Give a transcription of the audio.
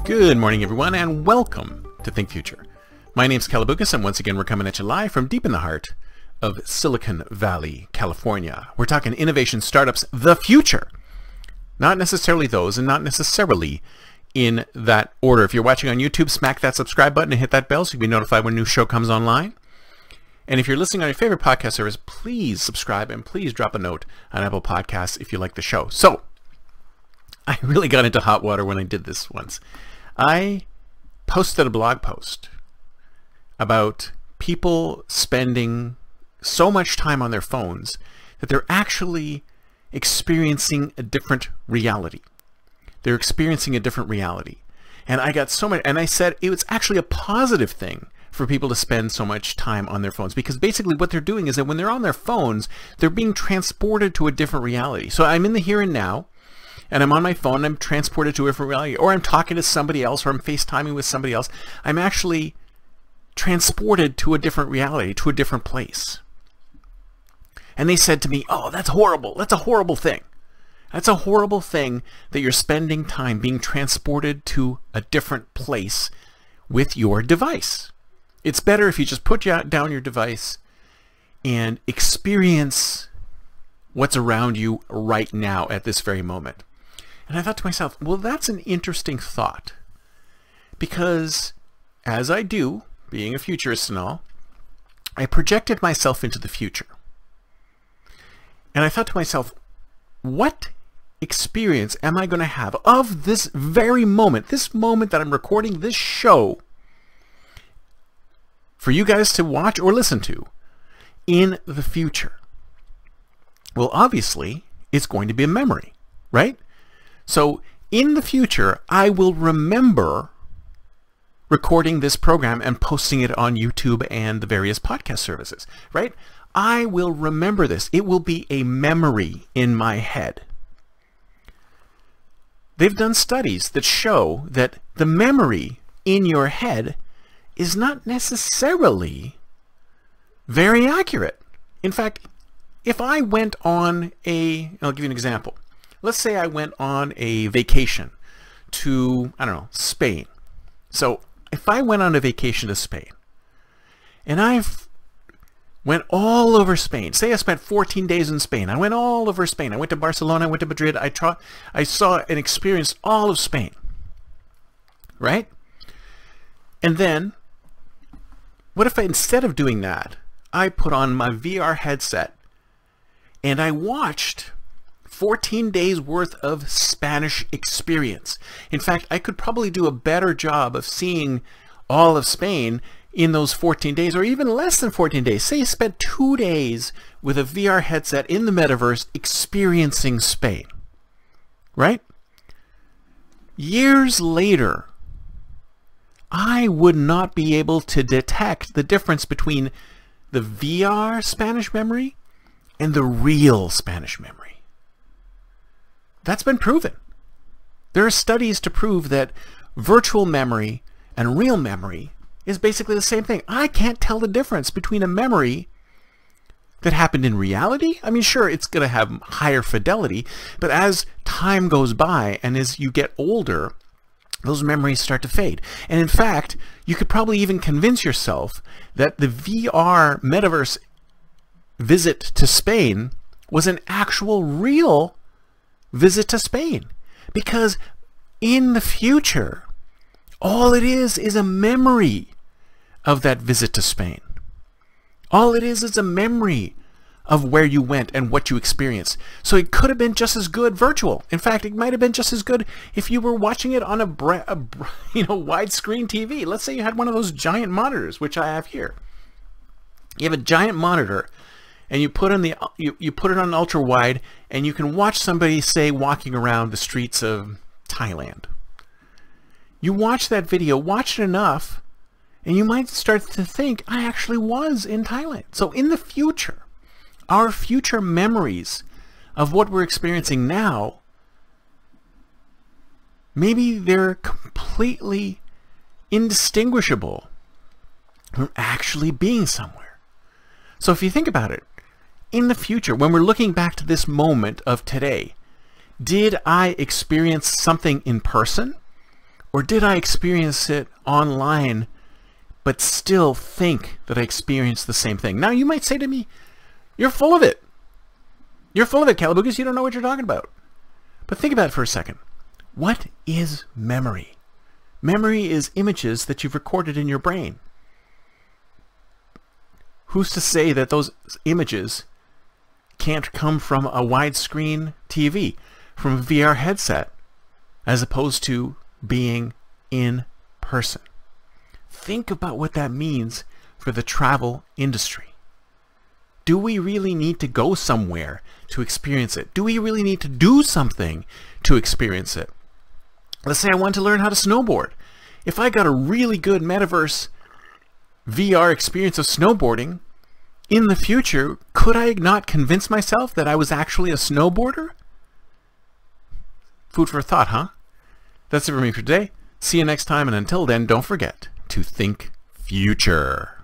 Good morning, everyone, and welcome to Think Future. My name's Calabucas, and once again, we're coming at you live from deep in the heart of Silicon Valley, California. We're talking innovation startups, the future. Not necessarily those, and not necessarily in that order. If you're watching on YouTube, smack that subscribe button and hit that bell so you'll be notified when a new show comes online. And if you're listening on your favorite podcast service, please subscribe and please drop a note on Apple Podcasts if you like the show. So, I really got into hot water when I did this once. I posted a blog post about people spending so much time on their phones that they're actually experiencing a different reality. They're experiencing a different reality. And I got so much, and I said it was actually a positive thing for people to spend so much time on their phones, because basically what they're doing is that when they're on their phones, they're being transported to a different reality. So I'm in the here and now, and I'm on my phone, and I'm transported to a different reality, or I'm talking to somebody else, or I'm FaceTiming with somebody else. I'm actually transported to a different reality, to a different place. And they said to me, oh, that's horrible. That's a horrible thing. That's a horrible thing that you're spending time being transported to a different place with your device. It's better if you just put down your device and experience what's around you right now at this very moment. And I thought to myself, well, that's an interesting thought, because as I do, being a futurist and all, I projected myself into the future. And I thought to myself, what experience am I going to have of this very moment, that I'm recording this show for you guys to watch or listen to in the future? Well, obviously, it's going to be a memory, right? So in the future, I will remember recording this program and posting it on YouTube and the various podcast services, right? I will remember this. It will be a memory in my head. They've done studies that show that the memory in your head is not necessarily very accurate. In fact, if I went on I'll give you an example. Let's say I went on a vacation to, I don't know, Spain. So if I went on a vacation to Spain and I've went all over Spain, say I spent 14 days in Spain. I went all over Spain. I went to Barcelona, I went to Madrid. I saw and experienced all of Spain, right? And then what if instead of doing that, I put on my VR headset and I watched 14 days worth of Spanish experience. In fact, I could probably do a better job of seeing all of Spain in those 14 days, or even less than 14 days. Say you spent 2 days with a VR headset in the metaverse experiencing Spain, right? Years later, I would not be able to detect the difference between the VR Spanish memory and the real Spanish memory. That's been proven. There are studies to prove that virtual memory and real memory is basically the same thing. I can't tell the difference between a memory that happened in reality. I mean, sure, it's going to have higher fidelity, but as time goes by and as you get older, those memories start to fade. And in fact, you could probably even convince yourself that the VR metaverse visit to Spain was an actual real visit to Spain, because in the future, all it is a memory of that visit to Spain. All it is a memory of where you went and what you experienced. So it could have been just as good virtual. In fact, it might have been just as good if you were watching it on a widescreen TV. Let's say you had one of those giant monitors, which I have here. You have a giant monitor, and you put it on ultra wide, and you can watch somebody, say, walking around the streets of Thailand. You watch that video, watch it enough, and you might start to think, I actually was in Thailand. So in the future, our future memories of what we're experiencing now, maybe they're completely indistinguishable from actually being somewhere. So if you think about it, in the future, when we're looking back to this moment of today, did I experience something in person? Or did I experience it online but still think that I experienced the same thing? Now you might say to me, you're full of it. You're full of it, Calabucas. You don't know what you're talking about. But think about it for a second. What is memory? Memory is images that you've recorded in your brain. Who's to say that those images can't come from a widescreen TV, from a VR headset, as opposed to being in person? Think about what that means for the travel industry. Do we really need to go somewhere to experience it? Do we really need to do something to experience it? Let's say I want to learn how to snowboard. If I got a really good metaverse VR experience of snowboarding, in the future, could I not convince myself that I was actually a snowboarder? Food for thought, huh? That's it for me for today. See you next time, and until then, don't forget to think future.